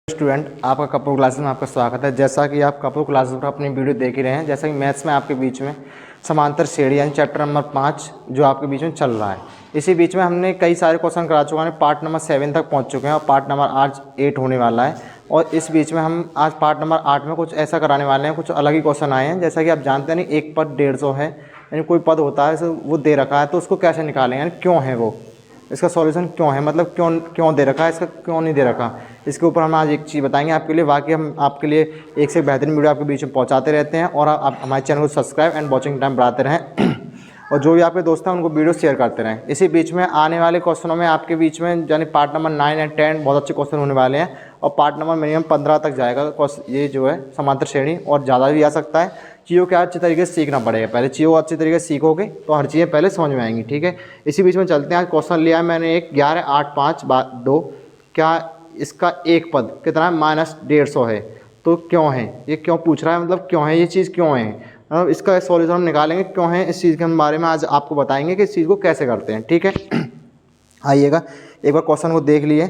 Student, आपका Kapoor classes में आपका स्वागत है। जैसा कि आप कपूर क्लासेस पर अपनी वीडियो देख ही रहे हैं, जैसा कि मैथ्स में आपके बीच में समांतर श्रेणी यानी चैप्टर नंबर 5 जो आपके बीच में चल रहा है, इसी बीच में हमने कई सारे क्वेश्चन करा चुके हैं। पार्ट नंबर 7 तक पहुंच चुके हैं और पार्ट नंबर आज 8 होने वाला है। और इस बीच में हम आज पार्ट नंबर 8 में कुछ ऐसा कराने वाले हैं, कुछ अलग ही क्वेश्चन आए हैं। जैसा कि आप जानते हैं, नहीं एक पद 150 है, यानी कोई पद होता है वो दे रखा है, तो उसको कैसे निकालें, यानी क्यों है वो, इसका सॉल्यूशन क्यों है, मतलब क्यों दे रखा है, इसका क्यों नहीं दे रखा, इसके ऊपर हम आज एक चीज़ बताएंगे आपके लिए। बाकी हम आपके लिए एक से बेहतरीन वीडियो आपके बीच में पहुंचाते रहते हैं। और आप हमारे चैनल को सब्सक्राइब एंड वॉचिंग टाइम बढ़ाते रहें और जो भी आपके दोस्त हैं उनको वीडियो शेयर करते रहें। इसी बीच में आने वाले क्वेश्चनों में आपके बीच में यानी पार्ट नंबर 9 एंड 10 बहुत अच्छे क्वेश्चन होने वाले हैं और पार्ट नंबर मिनिमम 15 तक जाएगा ये जो है समांतर श्रेणी, और ज़्यादा भी आ सकता है। चीज़ों को अच्छी तरीके से सीखना पड़ेगा, पहले चीज़ों को अच्छी तरीके से सीखोगे तो हर चीज़ें पहले समझ में आएंगी, ठीक है। इसी बीच में चलते हैं। आज क्वेश्चन लिया है मैंने एक 11 8 5 2, क्या इसका एक पद कितना है, -150 है, तो क्यों है, ये क्यों पूछ रहा है, मतलब क्यों है, ये चीज़ क्यों है, मतलब इसका सॉल्यूशन हम निकालेंगे क्यों है, इस चीज़ के बारे में आज आपको बताएंगे कि इस चीज़ को कैसे करते हैं, ठीक है। आइएगा एक बार क्वेश्चन को देख लिया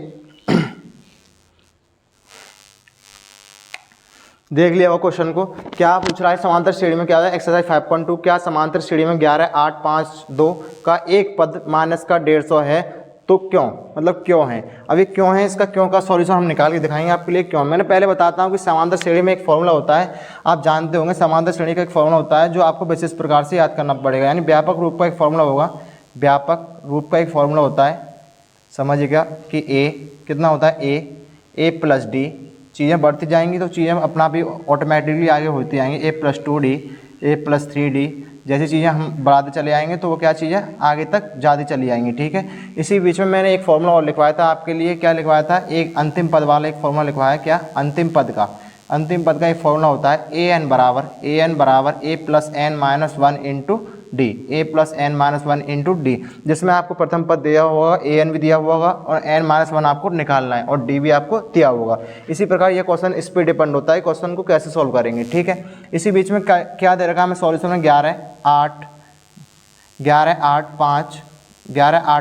वो क्वेश्चन को। क्या पूछ रहा है, समांतर श्रेणी में क्या है, एक्सरसाइज 5.2, क्या समांतर श्रेणी में 11 8 5 2 का एक पद माइनस का 150 है, तो क्यों, मतलब क्यों है। अभी क्यों है, इसका क्यों का सॉल्यूशन हम निकाल के दिखाएंगे आपके लिए। क्यों, मैंने पहले बताता हूँ कि समांतर श्रेणी में एक फॉर्मूला होता है, आप जानते होंगे। समांतर श्रेणी का एक फॉर्मूला होता है जो आपको विशेष प्रकार से याद करना पड़ेगा, यानी व्यापक रूप का एक फॉर्मूला होगा। व्यापक रूप का एक फॉर्मूला होता है, समझिए क्या, कि ए कितना होता है, ए प्लस डी, चीज़ें बढ़ती जाएंगी तो चीज़ें अपना भी ऑटोमेटिकली आगे होती जाएंगी। ए प्लस 2d, ए प्लस 3d, जैसी चीज़ें हम बढ़ाते चले आएंगे तो वो क्या चीज़ें आगे तक ज़्यादा चली आएंगी, ठीक है। इसी बीच में मैंने एक फॉर्मूला और लिखवाया था आपके लिए। क्या लिखवाया था, एक अंतिम पद वाला एक फॉर्मूला लिखवाया। क्या, अंतिम पद का एक फॉर्मूला होता है, ए एन बराबर a plus n minus 1 into d, a plus n minus 1 into d, जिसमें आपको प्रथम पद दिया होगा, ए एन भी दिया हुआ होगा और एन माइनस 1 आपको निकालना है और डी भी आपको दिया होगा। इसी प्रकार ये क्वेश्चन इस पर डिपेंड होता है, क्वेश्चन को कैसे सॉल्व करेंगे, ठीक है। इसी बीच में क्या दे रखा है हमें सॉल्यूशन में, 11 8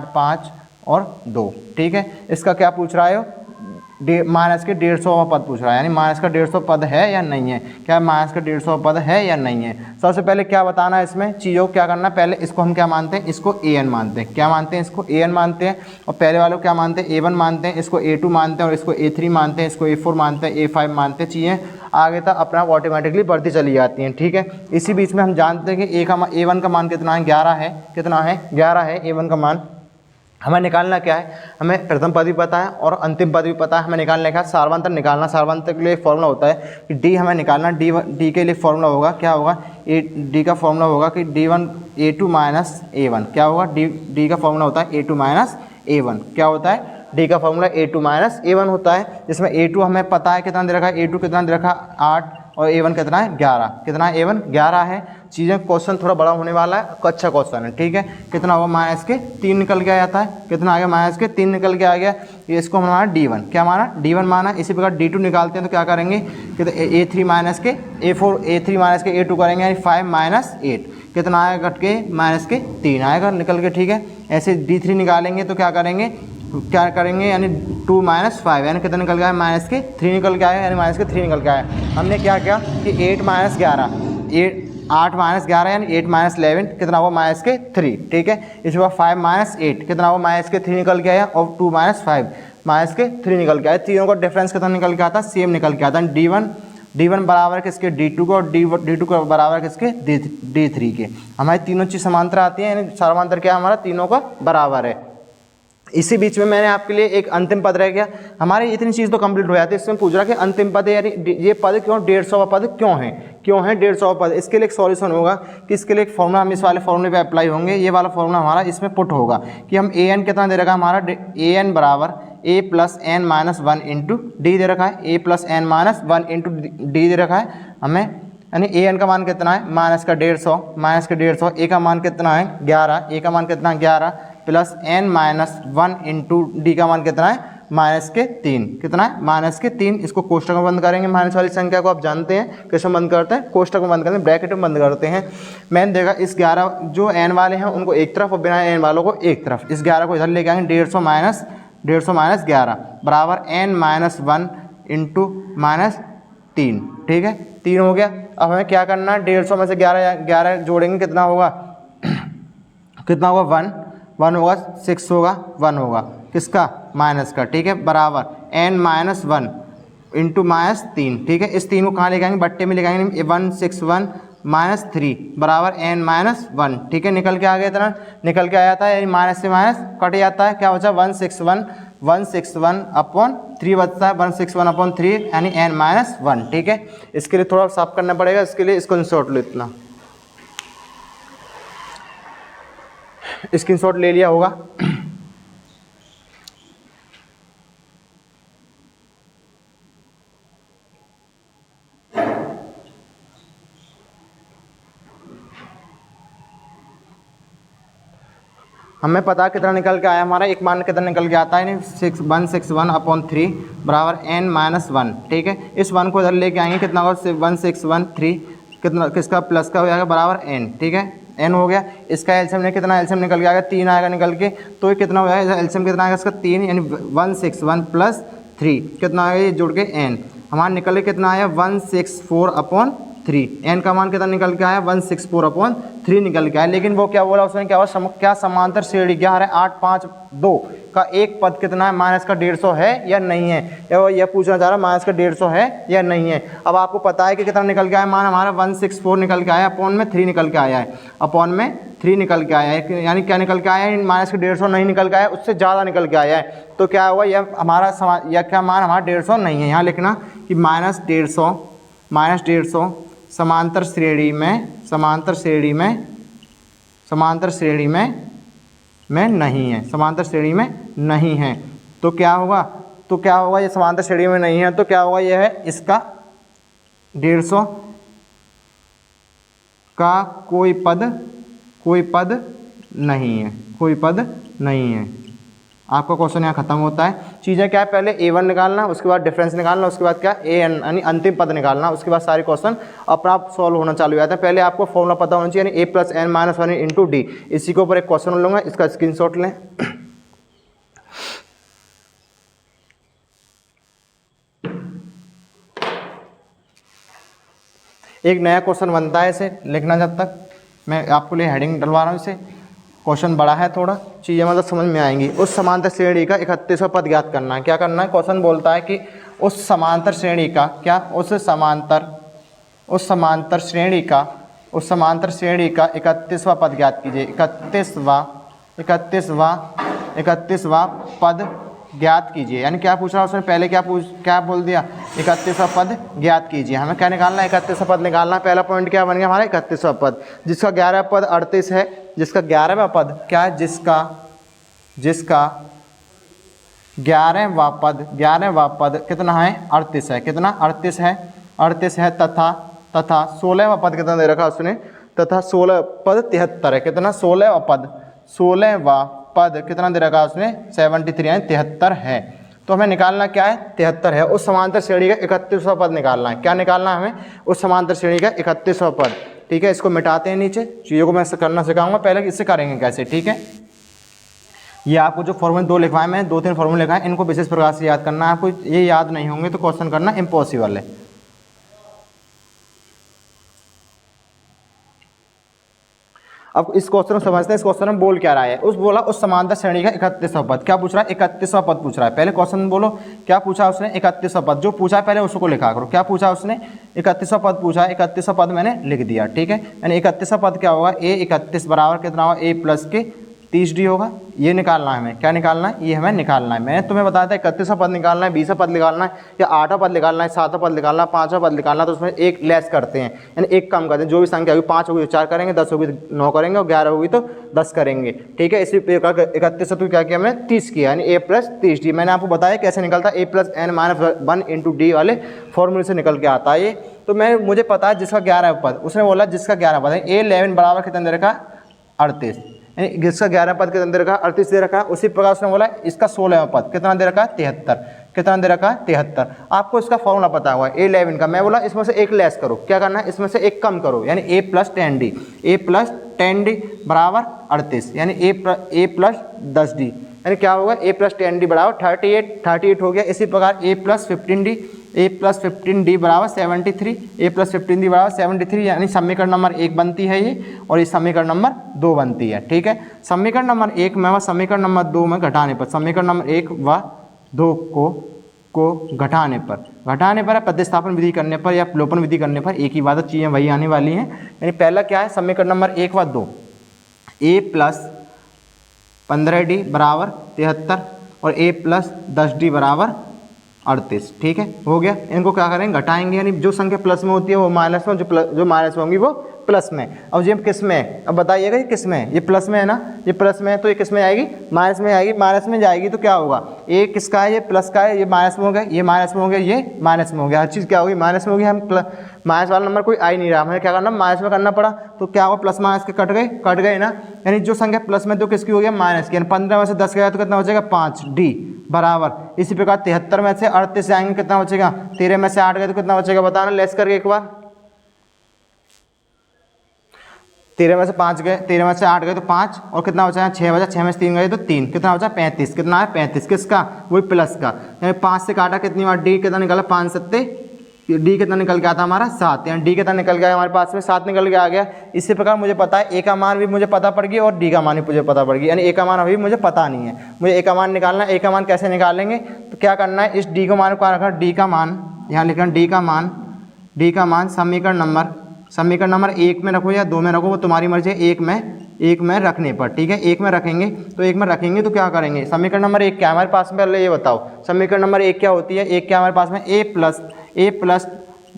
5 और 2, ठीक है। इसका क्या पूछ रहा है, माइनस के 150 पद पूछ रहा है, यानी माइनस का 150 पद है या नहीं है। क्या माइनस का 150 पद है या नहीं है। सबसे पहले क्या बताना है इसमें, चीज़ों को क्या करना है, पहले इसको हम क्या मानते हैं, इसको ए एन मानते हैं। क्या मानते हैं, इसको ए एन मानते हैं। और पहले वालों को क्या मानते हैं, A1 मानते हैं, इसको A2 मानते हैं और इसको A3 मानते हैं, इसको A4 मानते हैं, A5 मानते हैं। चीज़ें आगे तक अपना ऑटोमेटिकली बढ़ती चली जाती हैं, ठीक है। इसी बीच में हम जानते हैं कि A1 का मान कितना है, 11 है, कितना है, 11 है A1 का मान। हमें निकालना क्या है, हमें प्रथम पद भी पता है और अंतिम पद भी पता है। हमें निकालने का सारवंतर निकालना, सारवंतर के लिए फॉर्मूला होता है कि डी हमें निकालना, डी के लिए फॉर्मूला होगा, क्या होगा, डी का फॉर्मूला होगा कि D1 A2 माइनस A1, क्या होगा, डी का फॉर्मूला होता है A2 माइनस A1, क्या होता है, डी का फॉर्मूला A2 माइनस A1 होता है, जिसमें A2 हमें पता है कितना दे रखा है, A2 कितना दे रखा है 8 और A1 कितना है 11, कितना है A1 11 है। चीज़ें क्वेश्चन थोड़ा बड़ा होने वाला है, अच्छा क्वेश्चन है, ठीक है। कितना होगा, माइनस के 3 निकल के आ जाता है, कितना आ गया, माइनस के 3 निकल के आ गया। ये इसको हम माना D1, क्या माना, D1 माना। इसी प्रकार D2 निकालते हैं तो क्या करेंगे, A3 माइनस के A4, A3 माइनस के A2 करेंगे, यानी 5 माइनस 8, कितना आएगा कट के, माइनस के 3 आएगा निकल के, ठीक है। ऐसे D3 निकालेंगे तो क्या करेंगे, यानी 2 माइनस 5, यानी कितना निकल गया है, माइनस के 3 निकल के आया, यानी माइनस के 3 निकल के आया। हमने क्या किया कि 8 माइनस 11, 8 माइनस 11 यानी 8 माइनस 11, कितना हुआ, माइनस के 3, ठीक है। इसके बाद 5 माइनस 8, कितना हुआ, माइनस के 3 निकल के आया और 2 माइनस 5, माइनस के 3 निकल के आया। तीनों का डिफरेंस कितना निकल के आता, सेम निकल के आता है। D1 बराबर किसके, D2 को, और D2 को बराबर किसके, D3 के। हमारी तीनों चीज़ समांतर आती है, यानी समांतर क्या हमारा तीनों का बराबर है। इसी बीच में मैंने आपके लिए एक अंतिम पद रह गया, हमारी इतनी चीज़ तो कंप्लीट हो जाती है। इसमें पूछ रहा कि अंतिम पद है, यानी ये पद क्यों 150 पद क्यों है 150 पद। इसके लिए एक सॉल्यूशन होगा कि इसके लिए एक फॉर्मूला हम इस वाले फॉर्मूले पे अप्लाई होंगे। ये वाला फॉर्मूला हमारा इसमें पुट होगा कि हम ए एन कितना दे रखा है हमारा, ए एन बराबर a plus n minus 1 into d दे रखा है, a plus n minus 1 into d दे रखा है हमें, यानी ए एन का मान कितना है, माइनस का 150, ए का मान कितना है 11, ए का मान कितना है 11 plus n minus 1 into d का मान कितना है, माइनस के 3, कितना है, माइनस के 3। इसको कोष्टक में बंद करेंगे, माइनस वाली संख्या को आप जानते हैं कैसे बंद करते हैं, कोष्टक में बंद करते हैं, ब्रैकेट में बंद करते हैं। मैंने देखा इस 11 जो एन वाले हैं उनको एक तरफ और बिना एन वालों को एक तरफ, इस 11 को इधर लेके आएंगे, 150 माइनस 11 बराबर एन माइनस 1 इंटू -3, ठीक है 3 हो गया। अब हमें क्या करना है, 150 में से 11 जोड़ेंगे, कितना होगा कितना होगा 1 होगा, 6 होगा, 1 होगा किसका माइनस का, ठीक है बराबर n-1 इंटू -3, ठीक है। इस 3 को कहाँ ले जाएंगे, बट्टे में ले जाएंगे, 161 -3 बराबर n-1, ठीक है। निकल के आ गया, इतना निकल के आ जाता है, यानी माइनस से माइनस कट जाता है, क्या बचा 161 अपॉन 3 बचता है, 161/3 यानी n-1, ठीक है। इसके लिए थोड़ा साफ करना पड़ेगा, इसके लिए स्क्रीनशॉट लो, इतना स्क्रीनशॉट ले लिया होगा। हमें पता कितना निकल के आया, हमारा एक मान कितना निकल के आता है, 161/3 बराबर n-1, ठीक है। इस 1 को इधर लेके आएंगे, कितना होगा 161/3 कितना किसका प्लस का हो जाएगा बराबर n, ठीक है n हो गया। इसका एलसीएम ने कितना, एलसीएम निकल के आएगा 3 आएगा निकल के, तो ये कितना हो जाएगा, एलसीएम कितना आएगा इसका 3, यानी 161 + 3 कितना आएगा, ये जुड़ के n हमारा निकल के कितना आया 164/3, n का मान कितना निकल के आया 164/3 निकल के आया। लेकिन वो क्या बोला उसने, क्या हुआ क्या समांतर श्रेणी क्या है 8, 5, 2 का एक पद कितना है, माइनस का 150 है या नहीं है, यह पूछना चाह रहा है माइनस का 150 है या नहीं है। अब आपको पता है कि कितना निकल के आया, मान हमारा 164 निकल के आया, अपॉन में 3 निकल के आया है, अपॉन में 3 निकल के आया है, यानी क्या निकल के आया है, माइनस का 150 नहीं निकल के आया, उससे ज़्यादा निकल के आया है। तो क्या होगा, यह हमारा यह क्या मान हमारा 150 नहीं है, यहाँ लिखना कि -150 समांतर श्रेणी में नहीं है, समांतर श्रेणी में नहीं है। तो क्या होगा, ये समांतर श्रेणी में नहीं है, तो क्या होगा, यह है इसका 150 का कोई पद नहीं है। आपका क्वेश्चन यहाँ खत्म होता है। चीज़ें क्या है, पहले a1 निकालना, उसके बाद डिफरेंस निकालना, उसके बाद क्या an यानी अंतिम पद निकालना, उसके बाद सारे क्वेश्चन अपना आप सॉल्व होना चालू हो जाता है। पहले आपको फॉर्मूला पता होना चाहिए, यानी a + n-1 इंटू डी। इसी के ऊपर एक क्वेश्चन लूँगा, इसका स्क्रीनशॉट लें। एक नया क्वेश्चन बनता है, इसे लिखना, जब तक मैं आपको लिए हेडिंग डलवा रहा हूँ, इसे क्वेश्चन बड़ा है थोड़ा, चीज़ें मतलब समझ में आएंगी। उस समांतर श्रेणी का 31वां पद ज्ञात करना है। क्या करना है, क्वेश्चन बोलता है कि उस समांतर श्रेणी का क्या, उस समांतर श्रेणी का 31वां पद ज्ञात कीजिए। 31वां पद ज्ञात कीजिए, यानी क्या पूछ रहा है उसने, पहले क्या बोल दिया, 31वां पद ज्ञात कीजिए। हमें क्या निकालना है, 31वां पद निकालना है। पहला पॉइंट क्या बन गया हमारा 31वां पद, जिसका 11वां पद 38 है, जिसका 11वां पद क्या है, जिसका 11वां पद कितना है 38 है, कितना 38 है तथा 16वां पद कितना दे रखा उसने, तथा 16 पद 73 है, कितना 16वां पद कितना दे रखा उसने 73 यानी 73 है। तो हमें निकालना क्या है 73 है। उस समांतर श्रेणी का 31वां पद निकालना है। क्या निकालना है हमें, उस समांतर श्रेणी का 31वां पद, ठीक है। इसको मिटाते हैं, नीचे चीज़ों को मैं करना सिखाऊंगा, पहले इससे करेंगे कैसे, ठीक है। ये आपको जो फॉर्मूले 2 लिखवाए, मैंने 2-3 फॉर्मूले लिखाए, इनको विशेष प्रकार से याद करना है। आपको ये याद नहीं होंगे तो क्वेश्चन करना इम्पॉसिबल है। अब इस क्वेश्चन को समझते हैं, इस क्वेश्चन में बोल क्या रहा है। उस समांतर श्रेणी का 31वां पद क्या पूछ रहा है, 31वां पद पूछ रहा है। पहले क्वेश्चन बोलो क्या पूछा उसने, 31वां पद जो पूछा है पहले उसको लिखा करो। क्या पूछा उसने, 31वां पद पूछा है, 31वां पद मैंने लिख दिया, ठीक है। यानी 31वां पद क्या होगा, a31 बराबर कितना होगा, a + के 30d होगा। ये निकालना है हमें, क्या निकालना है, ये हमें निकालना है। मैंने तुम्हें बताया था 31वां पद निकालना है, 20वां पद निकालना है, या 8वां पद निकालना है, 7वां पद निकालना है, 5वां पद निकालना है, तो उसमें एक लेस करते हैं, यानी एक कम करते हैं। जो भी संख्या होगी, 5 होगी तो 4 करेंगे, 10 होगी तो 9 करेंगे, और 11 होगी तो 10 करेंगे, ठीक है। इसी प्रकार 31 तो क्या किया मैंने 30 किया, यानी a + 30d। मैंने आपको बताया कैसे निकलता है, a + n-1 इंटू डी वाले फॉर्मूले से निकल के आता है ये। तो मुझे पता है जिसका 11वां पद, उसने बोला जिसका 11वां पद है, a11 बराबर कितना दे रखा 38, यानी जिसका 11 पद कितना दे रखा 38 दे रखा है। उसी प्रकार उसने बोला इसका 16वां पद कितना दे रखा 73, कितना दे रखा 73। आपको इसका फॉर्मूला पता हुआ है a11 का। मैं बोला इसमें से एक लेस करो, क्या करना है, इसमें से एक कम करो, यानी a + 10d बराबर 38, यानी a + 10d, यानी क्या होगा a + 10d बराबर 38 हो गया। इसी प्रकार a + 15d A plus 15d बराबर 73, ए प्लस 15d बराबर 73, यानी समीकरण नंबर 1 बनती है ये, और ये समीकरण नंबर 2 बनती है। ठीक है, समीकरण नंबर 1 में व समीकरण नंबर 2 में घटाने पर, समीकरण नंबर 1 व 2 को घटाने पर प्रतिस्थापन विधि करने पर या लोपन विधि करने पर एक ही बात है, चीज़ें वही आने वाली हैं। यानी पहला क्या है, समीकरण नंबर 1 व 2, ए प्लस 15d बराबर 73 और ए प्लस 10d बराबर 38। ठीक है, हो गया। इनको क्या करेंगे, घटाएंगे, यानी जो संख्या प्लस में होती है वो माइनस में, जो माइनस में होंगी वो प्लस में। अब ये किस में है, अब बताइएगा ये किस में है, ये प्लस में है ना, ये प्लस में है तो ये किस में आएगी, माइनस में आएगी। माइनस में जाएगी तो क्या होगा, ए किसका है, ये प्लस का है, ये माइनस में हो गया, ये माइनस में हो गया, ये माइनस में हो गया, हर चीज़ क्या होगी, माइनस में होगी। हम माइनस वाला नंबर कोई आ ही नहीं रहा, हमें क्या करना, माइनस में करना पड़ा, तो क्या हुआ, प्लस माइनस के कट गए ना, यानी जो संख्या प्लस में तो किसकी हो गया, माइनस की। 15 में से 10 गया तो कितना बचेगा, 5, डी बराबर। इसी प्रकार 73 में से 38 जाएंगे, कितना बचेगा, 13 में से 8 गए तो कितना बचेगा, बताना लेस करके एक बार। 13 में से 5 गए, 13 में से 8 गए तो 5, और कितना बचा, 6 बचा, 6 में से 3 गए तो 3, कितना बचा, 35। कितना है, 35 किसका, वही प्लस का, यानी 5 से काटा कितनी बार, डी कितना निकला, 5 सत्ते, डी कितना निकल के आता हमारा 7, यानी डी कितना निकल गया हमारे पास में, 7 निकल के आ गया। इसी प्रकार मुझे पता है ए का मान भी मुझे पता पड़ गई और डी का मान भी मुझे पता पड़ गई, यानी ए का मान अभी मुझे पता नहीं है, मुझे ए का मान निकालना है। ए का मान कैसे निकालेंगे, तो क्या करना है, इस डी को मान को रखना, डी का मान यहाँ लिखना, डी का मान समीकरण नंबर 1 में रखो या 2 में रखो, वो तुम्हारी मर्जी है, एक में रखने पर। ठीक है, एक में रखेंगे तो एक में रखेंगे तो क्या करेंगे, समीकरण नंबर 1 क्या हमारे पास में, पहले ये बताओ समीकरण नंबर 1 क्या होती है। एक क्या हमारे पास में, ए प्लस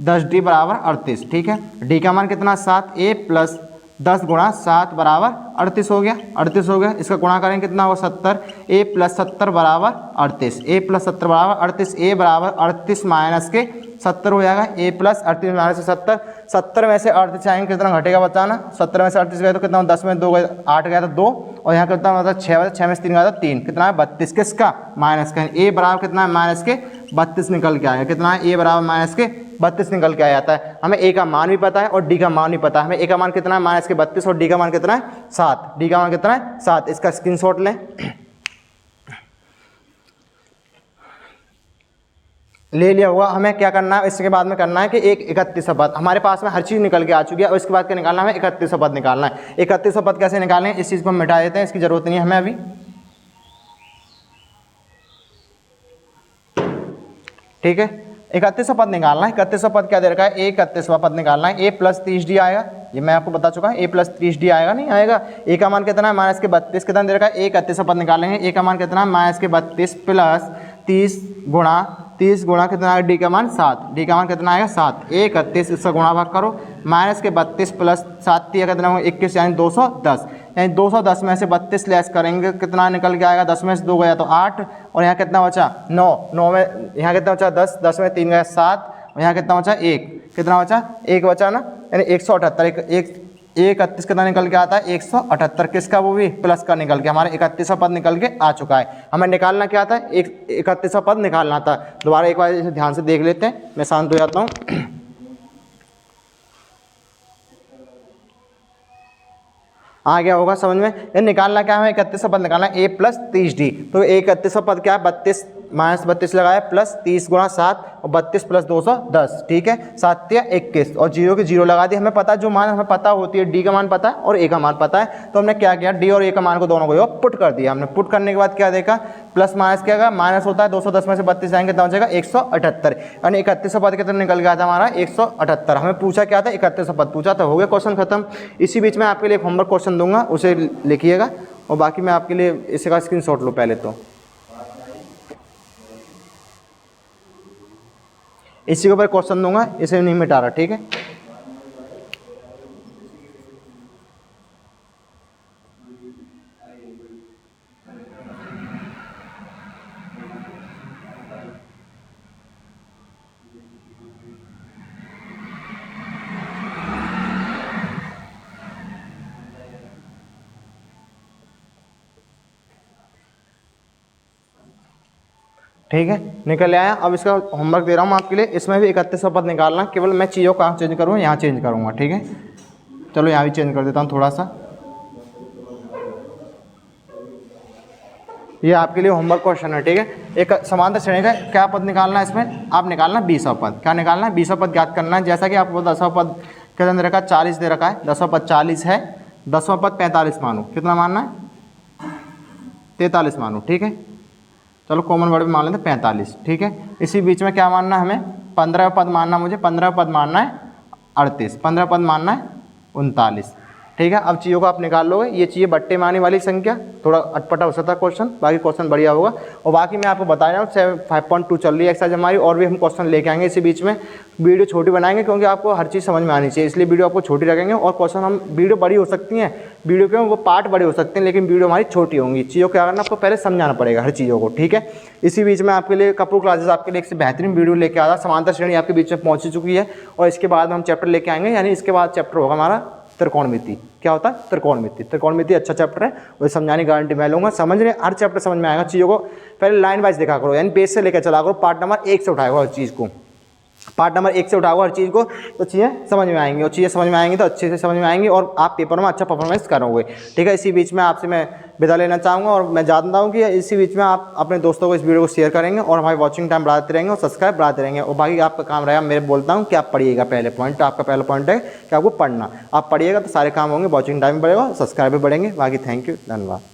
10d बराबर 38। ठीक है, डी का मान कितना, 7, ए प्लस 10 गुणा 7 बराबर 38 हो गया। इसका गुणा करेंगे कितना हो, 70, ए प्लस 70 बराबर 38, ए प्लस 70 बराबर 38, ए बराबर 38 माइनस के 70 हो जाएगा, ए प्लस 38 माइनस 70, 70 में से 38 आएंगे कितना घटेगा बताना, 70 में से 38 गए तो कितना, 10 में 2 गए, 8 गया तो 2, और यहाँ कितना मतलब 6 में से 3 गया तो 3, कितना है 32, किसका, माइनस का। ए बराबर कितना है, माइनस के 32 निकल के आएगा, कितना है, ए बराबर माइनस के 32 निकल के आ जाता है। हमें ए का मान भी पता है और डी का मान भी पता है, हमें ए का मान कितना है, माइनस के 32, और डी का मान कितना है, 7, डी का मान कितना है, 7। इसका स्क्रीनशॉट लें, ले लिया होगा। हमें क्या करना है, इसके बाद में करना है कि एक 31वां पद, हमारे पास में हर चीज़ निकल के आ चुकी है, और इसके बाद क्या निकालना है, हमें 31वां पद निकालना है। 31वां पद कैसे निकालें, इस चीज़ को हम मिटा देते हैं, इसकी ज़रूरत नहीं है हमें अभी। ठीक है, 31वां पद निकालना है। 31वां पद क्या दे रखा है, 31वां पद निकालना है। ए प्लस 30d आएगा, ये मैं आपको बता चुका हूँ, ए प्लस 30d आएगा, नहीं आएगा। ए का मान कितना है, माइनस के 32, कितना दे रखा है, 31वां पद निकालेंगे। ए का मान कितना है, माइनस के 32 प्लस 30 गुणा कितना आएगा, डी का मान 7, डी का मान कितना आएगा 7, 31, इसका गुणा भाग करो, माइनस के 32 प्लस 7 कितना होगा 21, यानी 210, यानी 210 में से 32 लेस करेंगे कितना निकल के आएगा, 10 में से 2 गया तो 8, और यहाँ कितना बचा 9 में यहाँ कितना बचा 10 में 3 गया 7, और यहाँ कितना बचा 1, कितना बचा 1 बचा ना, यानी 178, 31 कितना निकल के आता है 178, किसका, वो भी प्लस का निकल के, हमारा 31वां पद निकल के आ चुका है। हमें निकालना क्या था, 31वां पद निकालना था। दोबारा एक बार इसे ध्यान से देख लेते हैं, मैं शांत हो जाता हूँ। आ गया होगा समझ में, ये निकालना क्या है, 31वां पद निकालना है, ए प्लस 30d। तो 31वां पद क्या है, 32 माइनस 32 लगाया प्लस 30 गुणा 7 और 32 प्लस 210। ठीक है, 7 या 21 और 0 के 0 लगा दिए। हमें पता है, जो मान हमें पता होती है, डी का मान पता है और ए का मान पता है, तो हमने क्या किया, डी और ए का मान को दोनों को पुट कर दिया। हमने पुट करने के बाद क्या देखा, प्लस माइनस क्या होगा, माइनस होता है, 210 में से 32 जाएंगे तब बचेगा 178, यानी 31वां पद कितना निकल गया था हमारा 178। हमें पूछा क्या था, 31वां पद पूछा था, हो गया क्वेश्चन खत्म। इसी बीच में आपके लिए एक होमवर्क क्वेश्चन दूंगा, उसे लिखिएगा, और बाकी मैं आपके लिए इसका स्क्रीनशॉट लो पहले। तो इसी के ऊपर क्वेश्चन दूंगा, इसे नहीं मिटा रहा, ठीक है। ठीक है, निकल आया। अब इसका होमवर्क दे रहा हूँ आपके लिए, इसमें भी 31वां पद निकालना। केवल मैं चीज़ों को कहाँ चेंज करूँ, यहाँ चेंज करूँगा। ठीक है, चलो यहाँ भी चेंज कर देता हूँ थोड़ा सा। ये आपके लिए होमवर्क क्वेश्चन है, ठीक है। एक समांतर श्रेणी का क्या पद निकालना है, इसमें आप निकालना 20वां पद। क्या निकालना है? 20वां पद ज्ञात करना है। जैसा कि आपको 10वां पद के अंदर रखा 40 दे रखा है, 10वां पद 40 है, 10वां पद 45 मानो। कितना मानना है? 43 मानो, ठीक है। चलो कॉमन वर्ड में मान लेते 45, ठीक है। इसी बीच में क्या मानना है हमें? 15वां पद मानना, मुझे 15वां पद मानना है 38, 15वां पद मानना है 39, ठीक है। अब चीज़ों को आप निकाल लोगे। ये चीज़ें बट्टे मारने वाली संख्या, थोड़ा अटपटा हो सकता है क्वेश्चन, बाकी क्वेश्चन बढ़िया होगा। और बाकी मैं आपको बता रहा हूँ 5.2 चल रही है एक्सरसाइज हमारी, और भी हम क्वेश्चन लेके आएंगे इसी बीच में। वीडियो छोटी बनाएंगे क्योंकि आपको हर चीज़ समझ में आनी चाहिए, इसलिए वीडियो आपको छोटी रखेंगे। और क्वेश्चन हम, वीडियो बड़ी हो सकती हैं, वीडियो के वो पार्ट बड़े हो सकते हैं, लेकिन वीडियो हमारी छोटी होंगी। चीज़ों क्या करना, आपको पहले समझाना पड़ेगा हर चीज़ों को, ठीक है। इसी बीच में आपके लिए कपूर क्लासेस आपके लिए एक बेहतरीन वीडियो लेके आ रहा है। समांतर श्रेणी आपके बीच में पहुँच चुकी है, और इसके बाद हम चैप्टर लेके आएंगे, यानी इसके बाद चैप्टर होगा हमारा त्रिकोणमिति। क्या होता है? त्रिकोणमिति। त्रिकोणमिति अच्छा चैप्टर है, वो समझाने की गारंटी मैं लूँगा। समझ रहे, हर चैप्टर समझ में आएगा। चीज़ों को पहले लाइन वाइज देखा करो, यानी पेज से लेकर चला करो, पार्ट नंबर 1 से उठाएगा हर चीज़ को, पार्ट नंबर 1 से उठाओ हर चीज़ को, तो चीज़ें समझ में आएंगी। और चीज़ें समझ में आएंगी तो अच्छे से समझ में आएंगी, और आप पेपर में अच्छा परफॉर्मेंस करोगे, ठीक है। इसी बीच में आपसे मैं विदा लेना चाहूँगा, और मैं जानता हूँ कि इसी बीच में आप अपने दोस्तों को इस वीडियो को शेयर करेंगे, और हमारी वॉचिंग टाइम बढ़ाते रहेंगे, और सब्सक्राइब बढ़ाते रहेंगे। और बाकी आपका काम रहेगा, मैं बोलता हूँ कि आप पढ़िएगा। पहले पॉइंट, आपका पहला पॉइंट है कि आपको पढ़ना, आप पढ़िएगा तो सारे काम होंगे, वॉचिंग टाइम बढ़ेगा, सब्सक्राइब भी बढ़ेंगे। बाकी थैंक यू, धन्यवाद।